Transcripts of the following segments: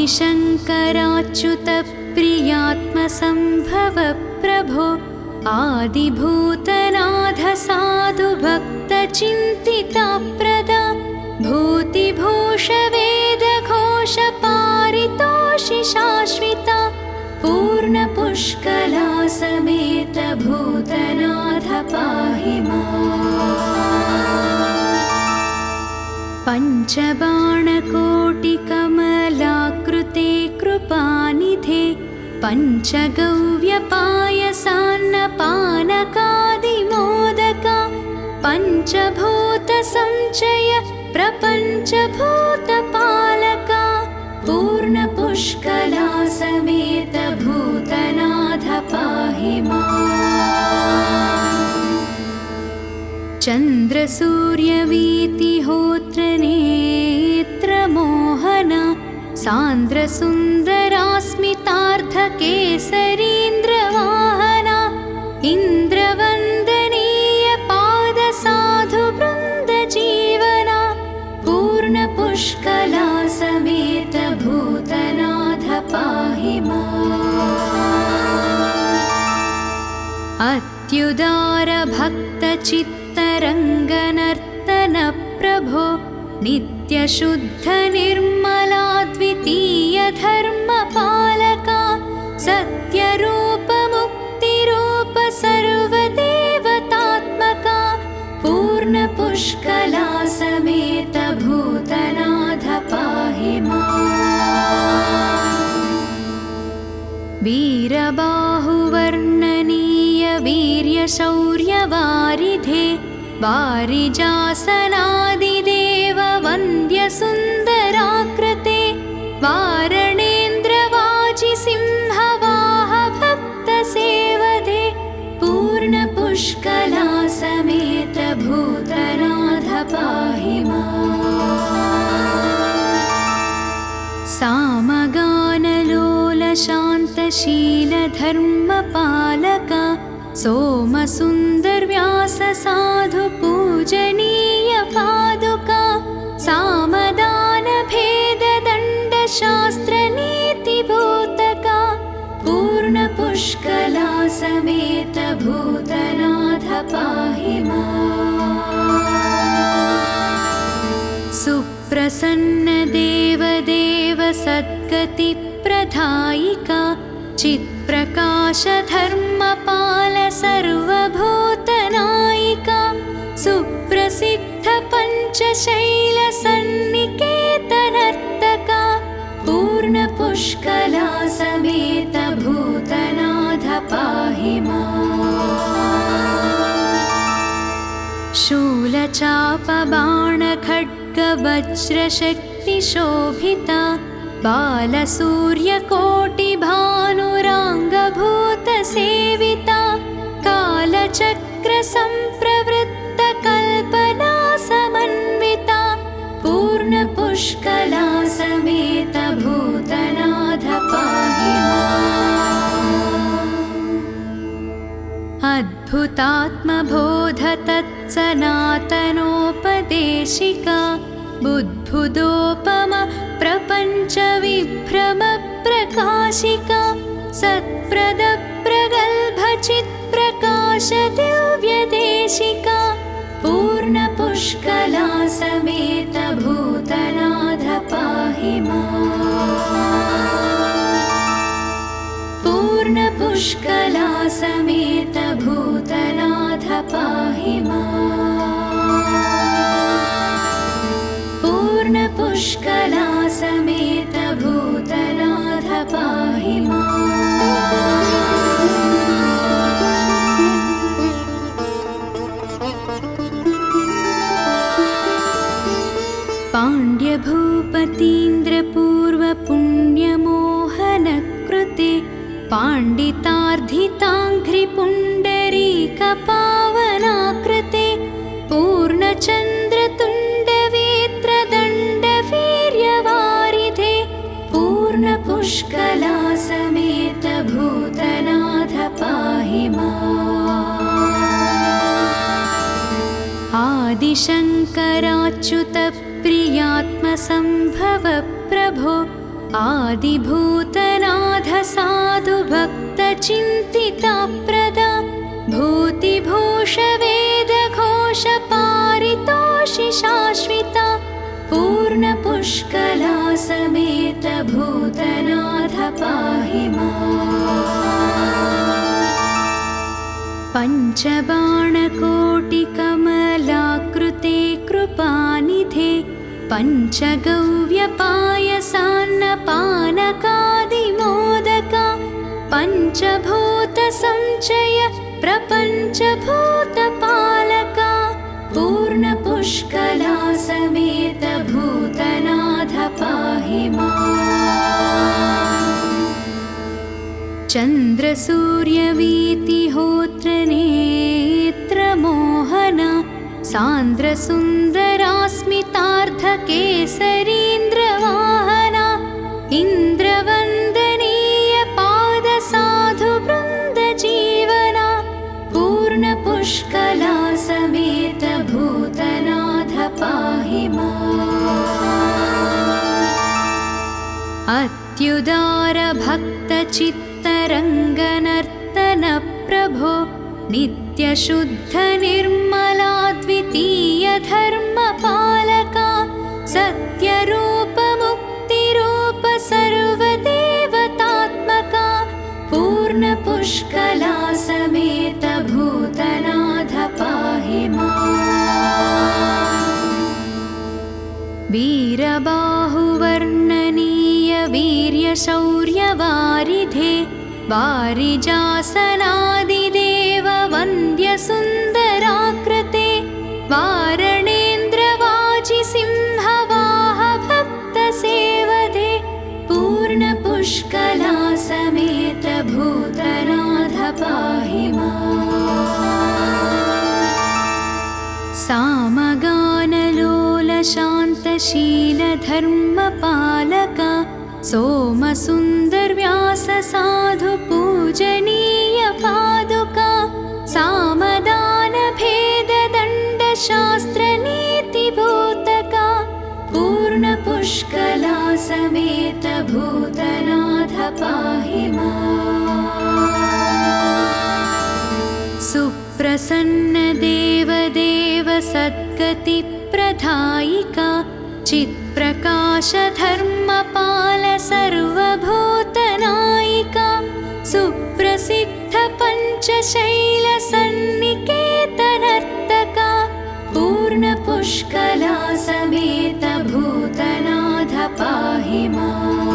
आदिशङ्कराच्युतप्रियात्मसम्भव प्रभो आदिभूतनाथ साधु भक्तचिन्तिताप्रदा भूतिभूषवेदघोषपारितोषि शाश्विता पूर्णपुष्कला समेत भूतनाथ पाहि माम्। पञ्चबाणकोटिकमलाकृते कृपानिधे पञ्चगव्यपायसान्नपानकादिमोदका पञ्चभूतसञ्चय प्रपञ्चभूतपालका पूर्णपुष्कला समेत भूतनाथ पाहि माम्। चन्द्रसूर्यवीतिहोत्रनेत्रमोहना सान्द्रसुन्दरास्मितार्धकेसरीन्द्रवाहना इन्द्रवन्दनीय पादसाधुवृन्दजीवना पूर्णपुष्कला समेत भूतनाथ पाहि माम्। अत्युदार भक्तचित्तरङ्गनर्तन प्रभो नित्यशुद्ध निर्मलाद्वितीय धर्मपालका सत्यरूप मुक्तिरूप सर्वदेवतात्मका पूर्णपुष्कला समेत भूतनाथ पाहि माम्। वीरबाहुवर्णनीय वीर्यशौर्यवारिधे वारिजासनादिदेव वन्द्यसुन्दराकृते वारणेन्द्रवाजिसिंहवाह भक्तसेवधे पूर्णपुष्कला समेत भूतनाथ पाहि माम्। सामगानलोलशान्तशीलधर्मपालका सोमसुन्दरव्याससाधु पूजनीय पादुका सामदानभेददण्डशास्त्रनीतिभूतका पूर्णपुष्कला समेत भूतनाथ पाहि माम्। सुप्रसन्नदेवदेव सद्गतिप्रदायिका चित्प्रकाशधर्मपाल सर्वभूतनायिका सुप्रसिद्ध पञ्चशैलसन्निकेतनर्तका पूर्णपुष्कला समेत भूतनाथ पाहि माम्। शूलचापबाणखड्गवज्रशक्तिशोभिता बालसूर्यकोटिभानुराङ्गभूतसेविता कालचक्रसम्प्रवृत्तकल्पना समन्विता पूर्णपुष्कला समेत भूतनाथ पाहि माम्। अद्भुतात्मबोध तत्सनातनोपदेशिका बुद्बुदोपम प्रपञ्च विभ्रम प्रकाशिका सत्प्रद प्रगल्भ चित्प्रकाश दिव्यदेशिका पूर्णपुष्कला समेत भूतनाथ पाहि माम्। पूर्णपुष्कला समेत भूतनाथ पाहि माम्। पूर्णपुष्कला समेत भूतनाथ पाहि माम्। पाण्ड्यभूपतीन्द्रपूर्वपुण्यमोहनकृते पाण्डितार्धिताङ्घ्रिपुण्डरीकपावनाकृते पूर्णचन्द्रतुण्डवेत्रदण्डवीर्यवारिधे पूर्णपुष्कला समेत भूतनाथ पाहि माम्। आदिशङ्कराच्युतप्रियात्मसम्भव प्रभो आदिभूतनाथ साधु भक्तचिन्तितप्रदा भूतिभूष वेदघोष पारितोषि शाश्विता पूर्णपुष्कला समेत भूतनाथ पाहि माम्। पञ्चबाणकोटिकमलाकृते कृपानिधे पञ्चगव्यपायसान्नपानकादिमोदका पञ्चभूतसञ्चय प्रपञ्चभूतपालका पूर्णपुष्कला समेत भूतनाथ पाहि माम्। चन्द्रसूर्यवीतिहोत्रनेत्रमोहना सान्द्रसुन्दरास्मितार्धकेसरीन्द्रवाहना इन्द्रवन्दनीय पादसाधुवृन्दजीवना पूर्णपुष्कला समेत भूतनाथ पाहि माम्। अत्युदार भक्तचित्तरङ्गनर्तन प्रभो नित्यशुद्ध निर्मलाद्वितीय धर्मपालका सत्यरूप मुक्तिरूप सर्वदेवतात्मका पूर्णपुष्कला समेत भूतनाथ पाहि माम्। वीरबाहुवर्णनीय वीर्यशौर्यवारिधे वारिजासनादिदेव वन्द्यसुन्दराकृते वारणेन्द्रवाजिसिंहवाह भक्तसेवदे पूर्णपुष्कला समेत भूतनाथ पाहि माम्। सामगानलोलशान्तशीलधर्मपालका सोमसुन्दरव्यास साधु पूजनीय पादुका सामदान भेद दण्ड शास्त्र नीतिभूतका पूर्णपुष्कला समेत भूतनाथ पाहि माम्। सुप्रसन्न देवदेव सद्गतिप्रदायिका चित्प्रकाश धर्मपाल सर्वभूतनायिका सुप्रसिद्ध पञ्चशैल सन्निकेतनर्तका पूर्णपुष्कला समेत भूतनाथ पाहि माम्।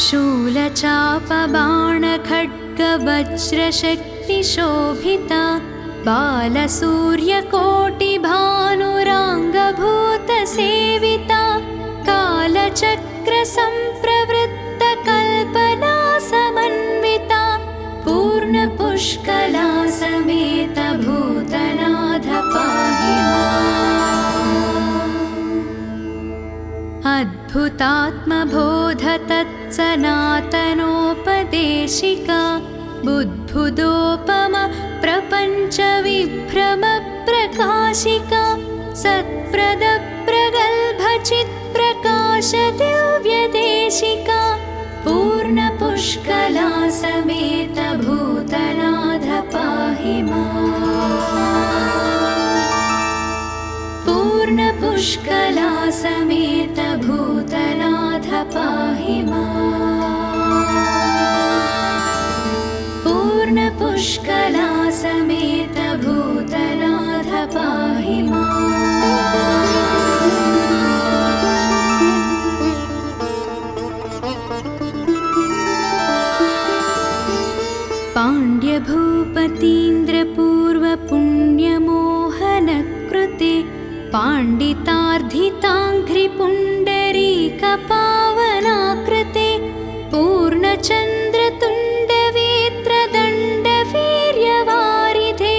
शूलचापबाणखड्गवज्रशक्तिशोभिता बालसूर्यकोटिभानुराङ्गभूतसेविता कालचक्रसम्प्रवृत्तकल्पना समन्विता पूर्णपुष्कला समेत भूतनाथ पाहि माम्। अद्भुतात्मबोध तत्सनातनोपदेशिका बुद्बुदोपम प्रपञ्च विभ्रम प्रकाशिका सत्प्रद प्रगल्भ चित्प्रकाश दिव्यदेशिका पूर्णपुष्कला समेत भूतनाथ पाहि माम्। पूर्णपुष्कला समेत भूतनाथ पाहि माम्। पूर्णपुष्कला समेत भूतनाथ पाहि पाण्ड्यभूपतीन्द्रपूर्वपुण्यमोहनकृते पाण्डितार्धिताङ्घ्रिपुण्डरीकपावनाकृते पूर्णचन्द्रतुण्डवेत्रदण्डवीर्यवारिधे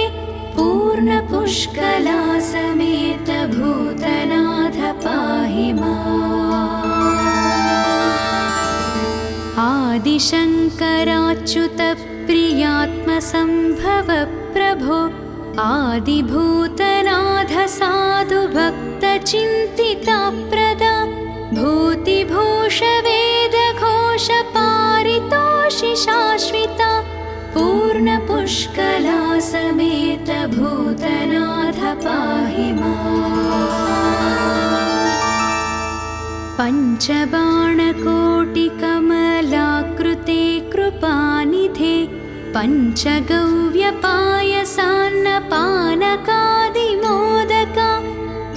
पूर्णपुष्कला समेत भूतनाथ पाहि माम्। आदिशङ्कराच्युत प्रियात्मसम्भव प्रभो आदिभूतनाथ साधु भक्तचिन्तितप्रदा पञ्चभूषवेदघोषपारितोषि शाश्विता पूर्णपुष्कला समेत भूतनाथ पाहि माम्। पञ्चबाणकोटिकमलाकृते कृपानिधे पञ्चगव्यपायसान्नपानकादिमोदका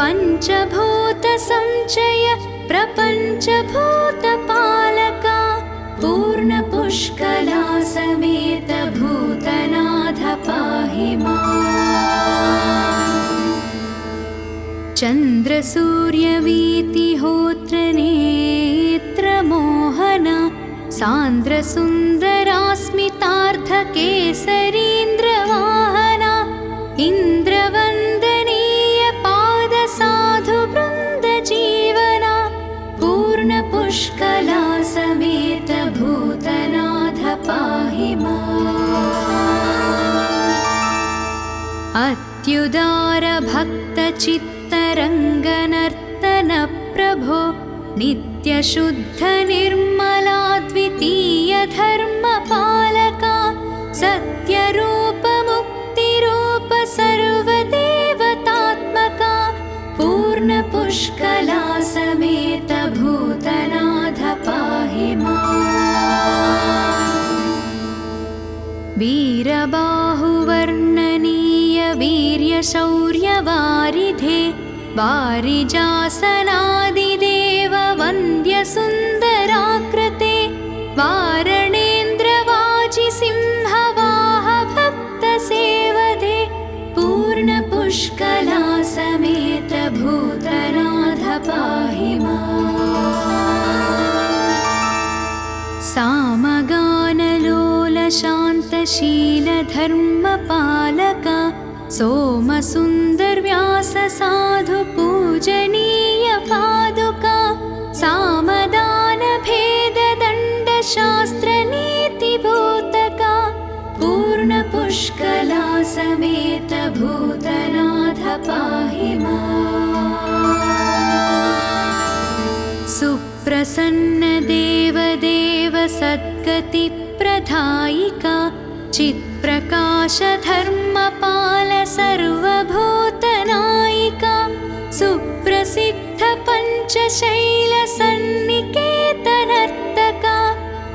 पञ्चभूतसञ्चय प्रपञ्चभूतपालका पूर्णपुष्कला समेत भूतनाथ पाहि माम्। चन्द्रसूर्यवीतिहोत्रनेत्रमोहना सान्द्रसुन्दरास्मितार्धकेसरीन्द्रवाहना इन्द्रवन्दनीय पादसाधुवृन्दजीवना पूर्णपुष्कला समेत भूतनाथ पाहि माम्। अत्युदारभक्तचित्तरङ्गनर्तन प्रभो नित्यशुद्धनिर्मलाद्वितीय धर्मपालका सत्यरूपमुक्तिरूप सर्वदेवतात्मका पूर्णपुष्कला समेत भूतनाथ पाहि माम्। वीरबाहुवर्णनीय वीर्यशौर्यवारिधे वारिजासनादिदेव वन्द्यसुन्दराकृते वारणेन्द्रवाजिसिंहवाह भक्तसेवधे पूर्णपुष्कला समेत भूतनाथ पाहि माम्। सामगानलोलशान्तशीलधर्मपालका सोमसुन्दरव्याससाधुपूजनीय पादुका सामदानभेददण्डशास्त्रनीतिभूतका पूर्णपुष्कला समेत भूतनाथ पाहि माम्। सुप्रसन्नदेवदेव सद्गतिप्रदायिका चित्प्रकाशधर्मपाल सर्वभूतनायिका सुप्रसिद्ध पञ्चशैलसन्निकेतनर्तका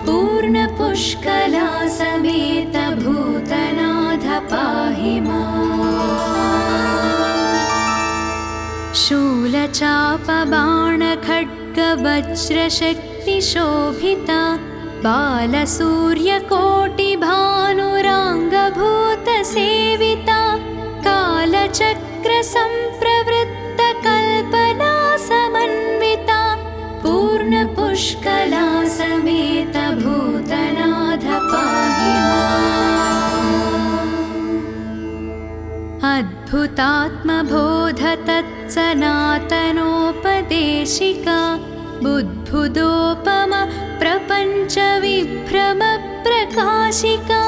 पूर्णपुष्कला समेत भूतनाथ पाहि माम्। शूलचापबाणखड्गवज्रशक्तिशोभिता बालसूर्यकोटिभानुराङ्गभूतसेविता कालचक्रसम्प्रवृत्तकल्पना समन्विता पूर्णपुष्कला समेत भूतनाथ पाहि माम्। अद्भुतात्मबोधतत्सनातनोपदेशिका बुद्बुदोपम प्रपञ्चविभ्रमप्रकाशिका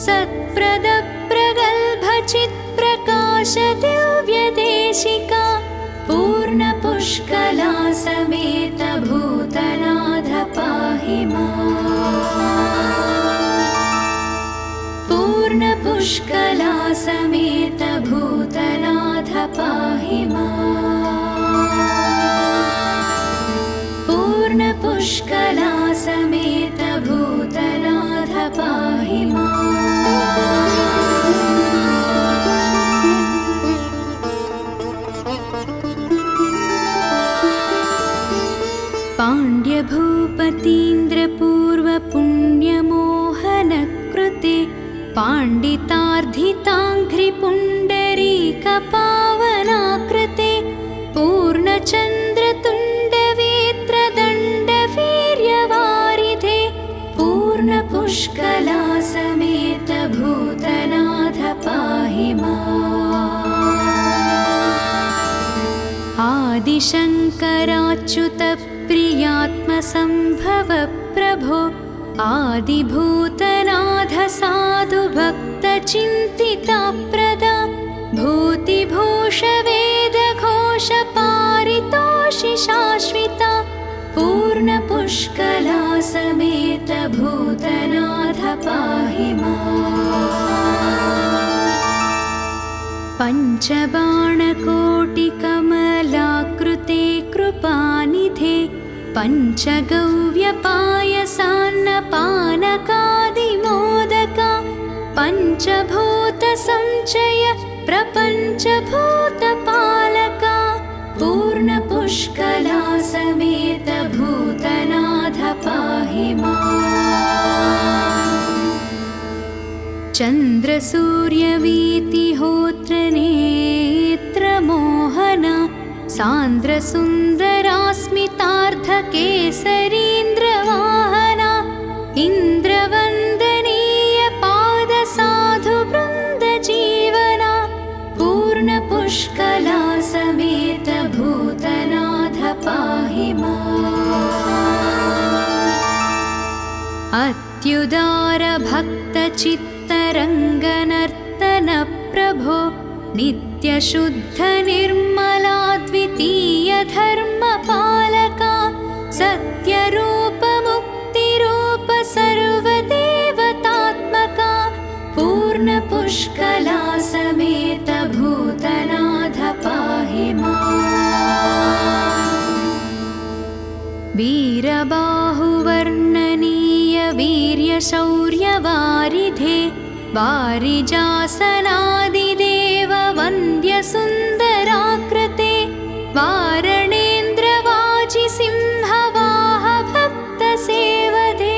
सत्प्रदप्रगल्भचित्प्रकाश दिव्यदेशिका पूर्णपुष्कला समेत भूतनाथ पाहि माम्। पूर्णपुष्कला समेत भूतनाथ पाहि माम्। पूर्णपुष्कला समेत भूतनाथ पाहि पाण्ड्यभूपतीन्द्रपूर्वपुण्यमोहनकृते पाण्डितार्धिताङ्घ्रिपुण्डरीकपावनाकृते पूर्णचन्द्रतुण्डवेत्रदण्डवीर्यवारिधे पूर्णपुष्कला समेत भूतनाथ पाहि माम्। आदिशङ्कराच्युतप्रियात्मसम्भव प्रभो आदिभूतनाथ साधुभक्तचिन्तिताप्रदा भूतिभूषवेदघोषपारितोषि शाश्विता पूर्णपुष्कला पाहि माम्। पञ्चबाणकोटिकमलाकृते कृपानिधे पञ्चगव्यपायसान्नपानकादिमोदका पञ्चभूतसञ्चय प्रपञ्चभूतपालका पूर्णपुष्कला समेत भूतनाथ पाहि माम्। चन्द्रसूर्यवीतिहोत्रनेत्रमोहना सान्द्रसुन्दरास्मितार्धकेसरीन्द्रवाहना इन्द्रवन्दनीय पादसाधुवृन्दजीवना पूर्णपुष्कला समेत भूतनाथ पाहि माम्। अत्युदारभक्तचित्तरङ्गनर्तन प्रभो नित्यशुद्धनिर्मलाद्वितीय धर्मपालका सत्यरूपमुक्तिरूप सर्वदेवतात्मका पूर्णपुष्कला समेत भूतनाथ पाहि माम्। वीरबाहुवर्णनीय वीर्यशौर्यवारिधे वारिजासनादिदेव वन्द्यसुन्दराकृते वारणेन्द्रवाजिसिंहवाह भक्तसेवधे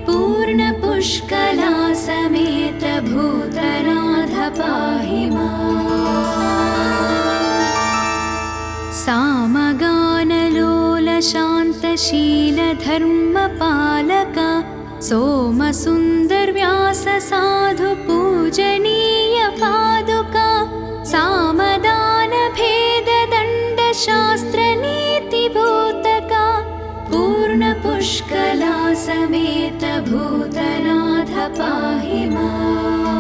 पूर्णपुष्कला समेत भूतनाथ पाहि माम्। सामगानलोलशान्तशीलधर्मपालका सोमसुन्दरव्याससाधुपूजनीय पादुका सामदानभेददण्डशास्त्रनीतिभूतका पूर्णपुष्कला समेत भूतनाथ पाहि माम्।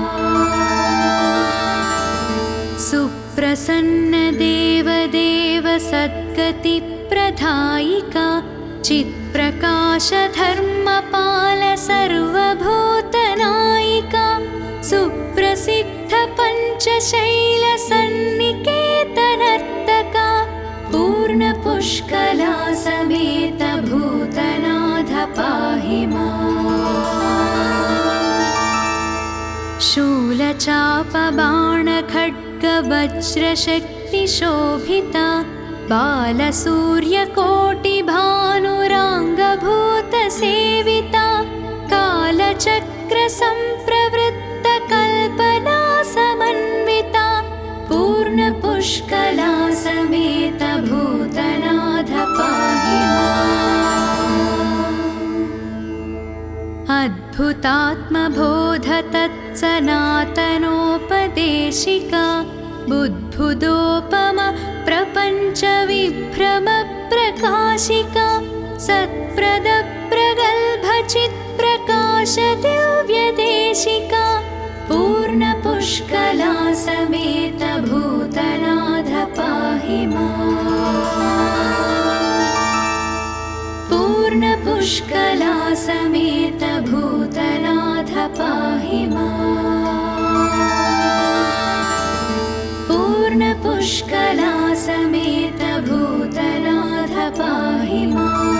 सुप्रसन्नदेवदेव सद्गतिप्रदायिका चित्प्रकाशधर्मपाल सर्वभूतनायिका सुप्रसिद्ध पञ्चशैलसन्निकेतनर्तका पूर्णपुष्कला समेत भूतनाथ पाहि माम्। शूलचापबाणखड्गवज्रशक्तिशोभिता बालसूर्यकोटिभानुराङ्गभूतसेविता कालचक्रसम्प्रवृत्तकल्पना समन्विता पूर्णपुष्कला समेत भूतनाथ पाहि माम्। अद्भुतात्मबोधतत्सनातनोपदेशिका बुद्बुदोपम प्रपञ्चविभ्रमप्रकाशिका सत्प्रदप्रगल्भचित्प्रकाश दिव्यदेशिका पूर्णपुष्कला समेत भूतनाथ पाहि माम्। पूर्णपुष्कला समेत भूतनाथ पाहि माम्। पूर्णपुष्कला समेत भूतनाथ पाहि माम्।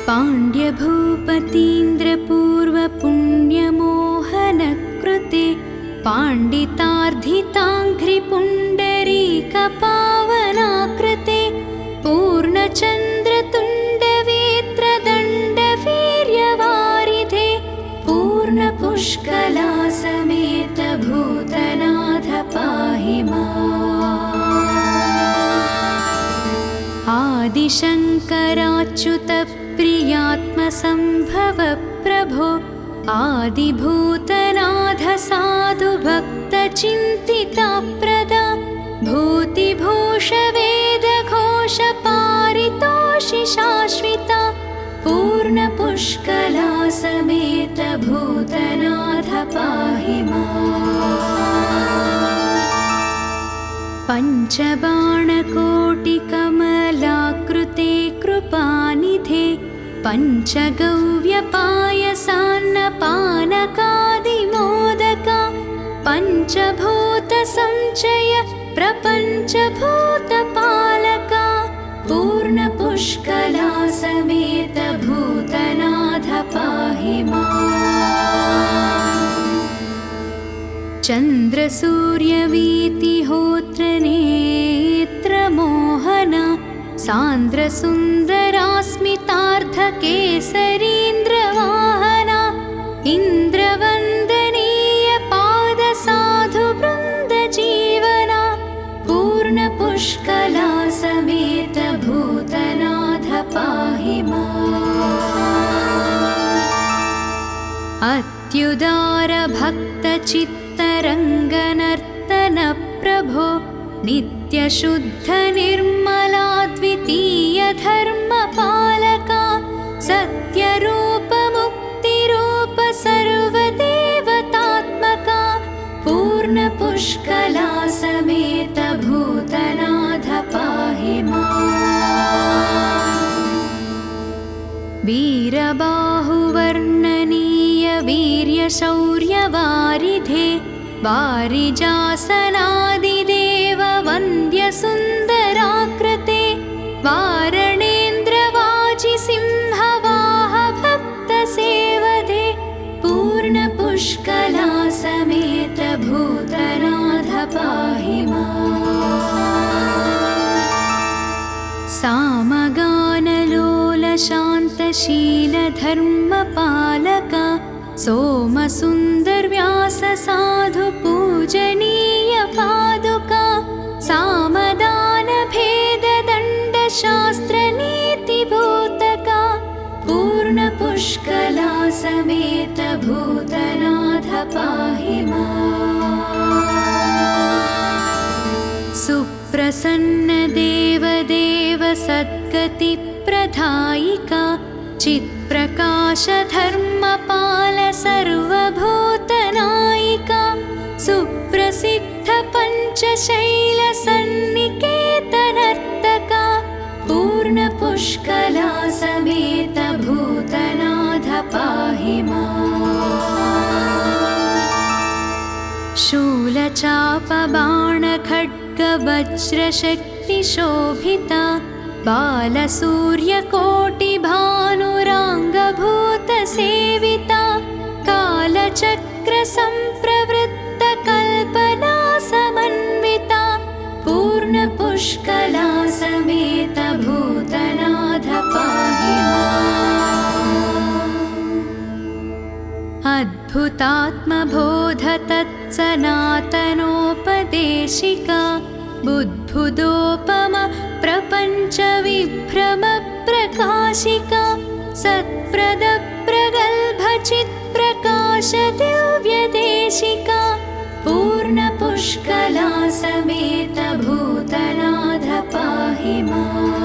पाण्ड्यभूपतीन्द्रपूर्वपुण्यमोहनकृते पाण्डितार्धिताङ्घ्रिपुण्डरीकपावनाकृते पूर्णचन्द्रतुण्डवेत्रदण्डवीर्यवारिधे पूर्णपुष्कला समेत भूतनाथ पाहि माम्। आदिशङ्कराच्युतप्रियात्मसम्भव प्रभो आदिभूतनाथ साधुभक्तचिन्तिताप्रदा भूतिभूषवेदघोषपारितोषि शाश्विता पूर्णपुष्कला समेत भूतनाथ पाहि माम्। पञ्चबाणकोटिकमलाकृते कृपानिधे पञ्चगव्यपायसान्नपानकादिमोदका पञ्चभूतसञ्चय प्रपञ्चभूतपालका पूर्णपुष्कला समेत भूतनाथ पाहि माम्। चन्द्रसूर्यवीतिहोत्रनेत्रमोहना सान्द्रसुन्दरास्मितार्धकेसरीन्द्रवाहना इन्द्रवन्दनीय पादसाधुवृन्दजीवना पूर्णपुष्कला समेत भूतनाथ पाहि माम्। अत्युदार भक्तचित्तरङ्गनर्तन प्रभो नित्यशुद्ध निर्मलाद्वितीय धर्मपालका सत्यरूप मुक्तिरूप सर्वदेवतात्मका पूर्णपुष्कला समेत भूतनाथ पाहि माम्। वीरबाहुवर्णनीय वीर्यशौर्यवारिधे वारिजासनादिदेव वन्द्यसुन्दराकृते वारणेन्द्रवाजिसिंहवाह भक्तसेवदे पूर्णपुष्कला समेत भूतनाथ पाहि माम्। सामगानलोलशान्तशीलधर्मपालका सोमसुन्दरव्याससाधुपूजनीय पादुका सामदानभेददण्डशास्त्रनीतिभूतका पूर्णपुष्कला समेत भूतनाथ पाहि माम्। सुप्रसन्न देवदेव सद्गतिप्रदायिका चित्प्रकाश धर्मपाल सर्वभूतनायिका सुप्रसिद्ध पञ्चशैल सन्निकेतनर्तका पूर्णपुष्कला समेत भूतनाथ पाहि माम्। शूलचापबाणखड्गवज्रशक्तिशोभिता बालसूर्यकोटिभानुराङ्गभूतसेविता कालचक्रसम्प्रवृत्तकल्पना समन्विता पूर्णपुष्कला समेत भूतनाथ पाहि माम्। अद्भुतात्मबोध तत्सनातनोपदेशिका बुद्बुदोपम प्रपञ्च विभ्रम प्रकाशिका सत्प्रद प्रगल्भ चित्प्रकाश दिव्यदेशिका पूर्णपुष्कला समेत भूतनाथ पाहि माम्।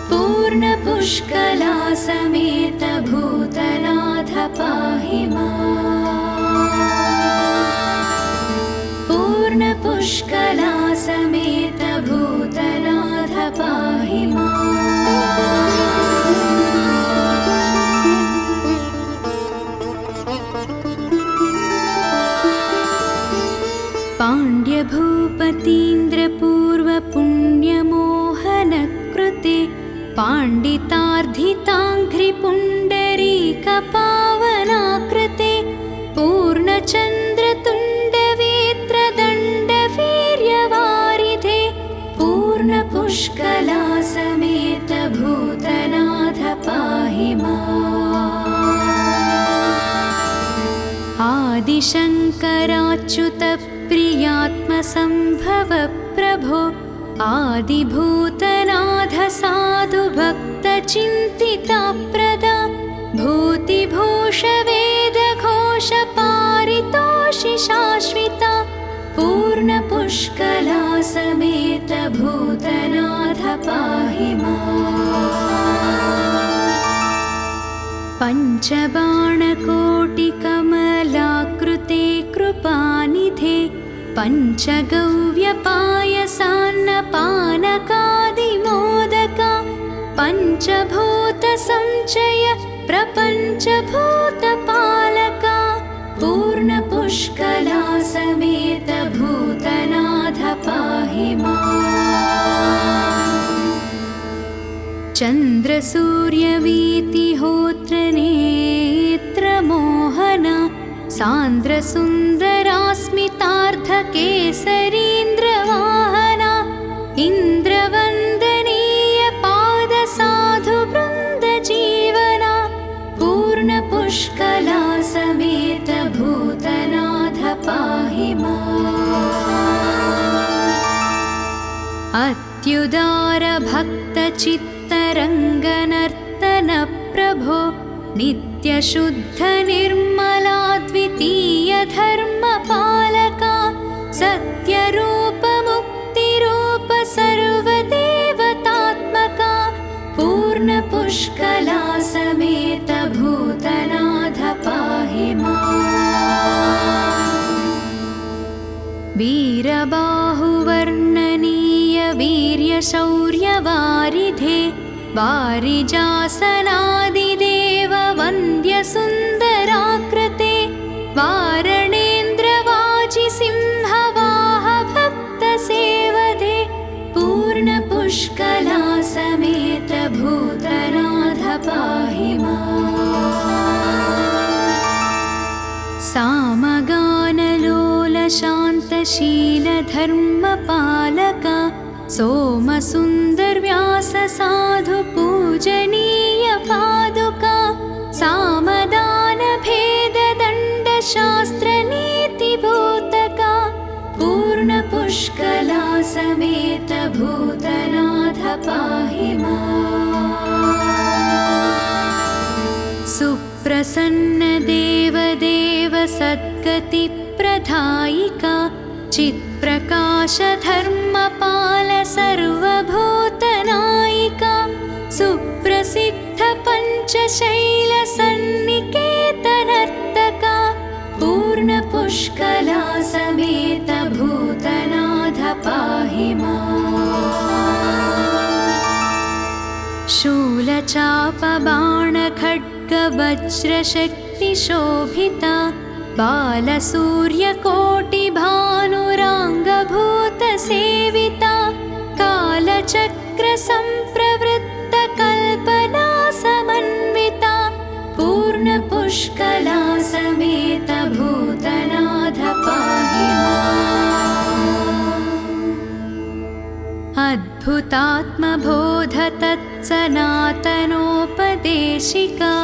पूर्णपुष्कला समेत भूतनाथ पाहि माम्। पूर्णपुष्कला समेत भूतनाथ पाहि माम्। पाण्ड्यभूपतीन्द्रपूर्वपुण्यमोहनकृते पाण्डितार्धिताङ्घ्रिपुण्डरीकपावनाकृते पूर्णचन्द्रतुण्डवेत्रदण्डवीर्यवारिधे पूर्णपुष्कला समेत भूतनाथ पाहि माम्। आदिशङ्कराच्युत प्रियात्मसम्भव प्रभो आदिभूतनाथ साधुभक्तचिन्तिताप्रदा भूतिभूषवेदघोषपारितोषि शाश्विता पूर्णपुष्कला समेत भूतनाथ पाहि माम्। पञ्चबाणकोटिकमलाकृते कृपानिधे पञ्चगव्यपायसान्नपानकादिमोदका पञ्चभूतसञ्चय प्रपञ्चभूतपालका पूर्णपुष्कला समेत भूतनाथ पाहि माम्। चन्द्रसूर्यवीतिहोत्रनेत्रमोहना सान्द्रसुन्दरास्मितार्धकेसरीन्द्रवाहना इन्द्रवन्दनीय पादसाधुवृन्दजीवना पूर्णपुष्कला समेत भूतनाथ पाहि माम्। अत्युदार भक्तचित्तरङ्गनर्तन प्रभो नित्यशुद्ध निर्मलाद्वितीय धर्मपालका सत्यरूप मुक्तिरूप सर्वदेवतात्मका पूर्णपुष्कला समेत भूतनाथ पाहि माम्। वीरबाहुवर्णनीय वीर्यशौर्यवारिधे वारिजासनादिदेव वन्द्यसुन्दराकृते वारणेन्द्रवाजिसिंहवाह भक्तसेवधे पूर्णपुष्कला समेत भूतनाथ पाहि माम्। सामगानलोलशान्तशीलधर्मपालका सोमसुन्दरव्याससाधुपूजनीय पादुका सामदानभेददण्डशास्त्रनीतिभूतका पूर्णपुष्कला समेत भूतनाथ पाहि माम्। सुप्रसन्नदेवदेव सद्गतिप्रदायिका चित्प्रकाश धर्मपाल सर्वभूतनायिका सुप्रसिद्ध पञ्चशैल सन्निकेतनर्तका पूर्णपुष्कला समेत भूतनाथ पाहि माम्। शूलचापबाणखड्गवज्रशक्तिशोभिता बालसूर्यकोटिभानुराङ्गभूतसेविता कालचक्रसम्प्रवृत्तकल्पना समन्विता पूर्णपुष्कला समेत भूतनाथ पाहि माम्। अद्भुतात्मबोध तत्सनातनोपदेशिका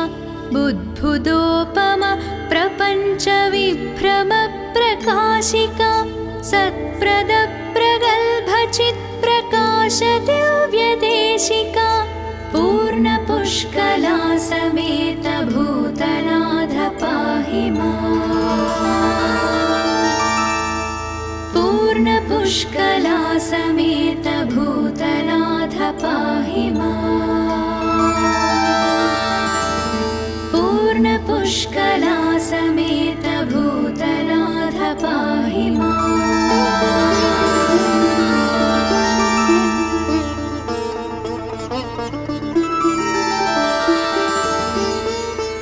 बुद्बुदोपम प्रपञ्च विभ्रम प्रकाशिका सत्प्रद प्रगल्भ चित्प्रकाश दिव्यदेशिका पूर्णपुष्कला समेत भूतनाथ पाहि माम्। पूर्णपुष्कला समेत भूतनाथ पाहि माम्। पूर्णपुष्कला समेत भूतनाथ पाहि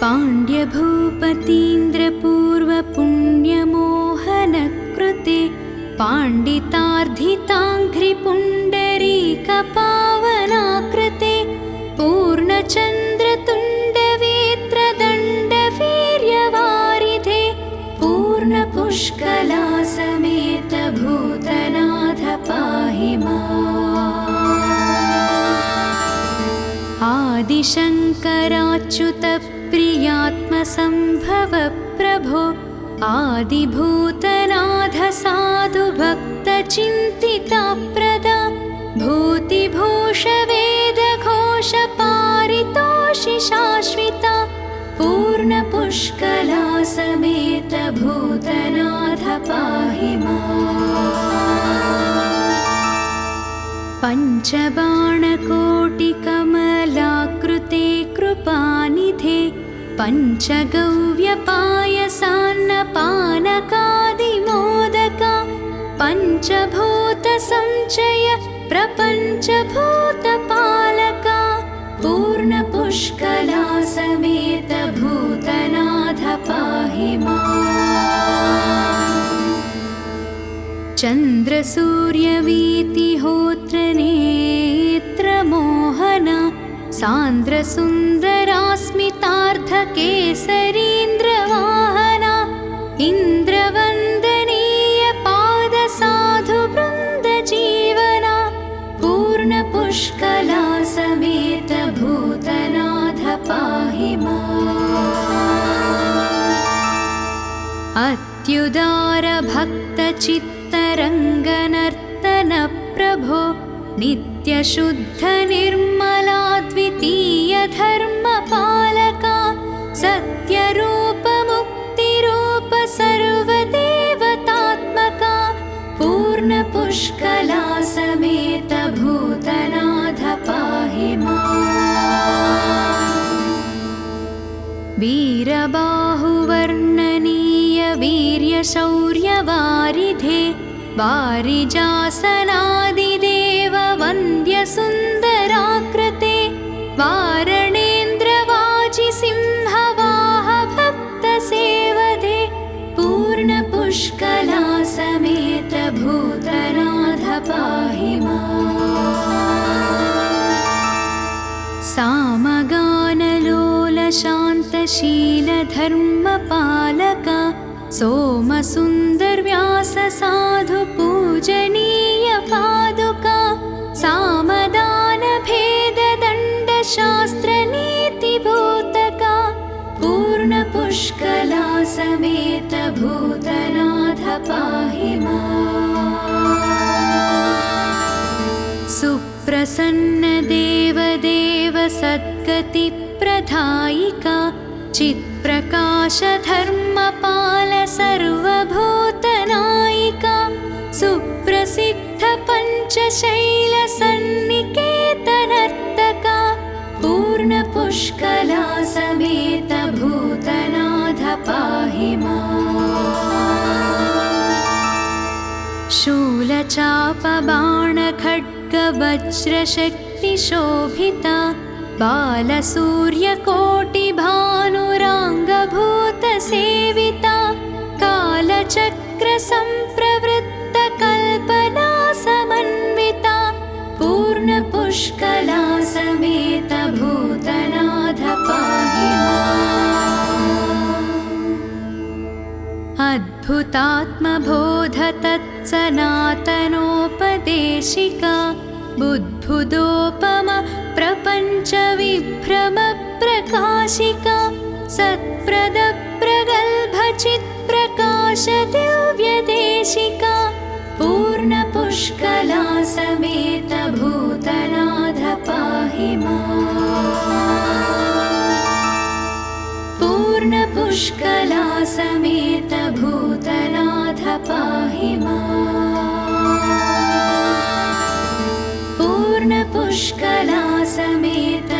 पाण्ड्यभूपतीन्द्रपूर्वपुण्यमोहनकृते पाण्डितार्धिताङ्घ्रिपुण्डरीकपावनाकृते पूर्णचन्द्रतुण्डवेत्रदण्डवीर्यवारिधे पूर्णपुष्कला समेत भूतनाथ पाहि माम्। आदिशङ्कराच्युत प्रियात्मसम्भव प्रभो आदिभूतनाथ साधु भक्तचिन्तिताप्रदा भूतिभूष वेदघोष पारितोषि शाश्विता पूर्णपुष्कला समेत भूतनाथ पाहि माम्। पञ्चबाणकोटिकमलाकृते कृपानिधे पञ्चगव्यपायसान्नपानकादिमोदका पञ्चभूतसञ्चय प्रपञ्चभूतपालका पूर्णपुष्कला समेत भूतनाथ पाहि माम्। चन्द्रसूर्यवीतिहोत्रनेत्रमोहना सान्द्रसुन्दरास्मितार्धकेसरीन्द्रवाहना इन्द्रवन्दनीय पादसाधुवृन्दजीवना पूर्णपुष्कला समेत भूतनाथ पाहि माम्। अत्युदार भक्तचित्तरङ्गनर्तन प्रभो नित्यशुद्ध निर्मला द्वितीय धर्मपालका सत्यरूप मुक्तिरूप सर्वदेवतात्मका पूर्णपुष्कला समेत भूतनाथ पाहि माम्। वीरबाहुवर्णनीय वीर्यशौर्यवारिधे वारिजासनादिदेव वन्द्यसुन्दराकृते वारणेन्द्रवाजिसिंहवाह भक्तसेवदे पूर्णपुष्कला समेत भूतनाथ पाहि माम्। सामगानलोलशान्तशीलधर्मपालका सोमसुन्दरव्याससाधुपूजनीय पादुका सामदानभेददण्डशास्त्रनीतिभूतका पूर्णपुष्कला समेत भूतनाथ पाहि माम्। सुप्रसन्न देवदेव सद्गतिप्रदायिका चित्प्रकाश धर्मपाल सर्वभूतनायिका सुप्रसिद्ध पञ्चशैल सन्निकेतनर्तका पूर्णपुष्कला समेत भूतनाथ पाहि माम्। शूलचापबाणखड्गवज्रशक्तिशोभिता बालसूर्यकोटिभानुराङ्गभूतसेविता कालचक्रसम्प्रवृत्तकल्पना समन्विता पूर्णपुष्कला समेत भूतनाथ पाहि माम्। अद्भुतात्मबोध तत्सनातनोपदेशिका बुद्बुदोपम प्रपञ्च विभ्रम प्रकाशिका सत्प्रद प्रगल्भ चित्प्रकाश दिव्यदेशिका पूर्णपुष्कला समेत भूतनाथ पाहि माम्। पूर्णपुष्कला समेत भूतनाथ पाहि माम्। पूर्णपुष्कला समेत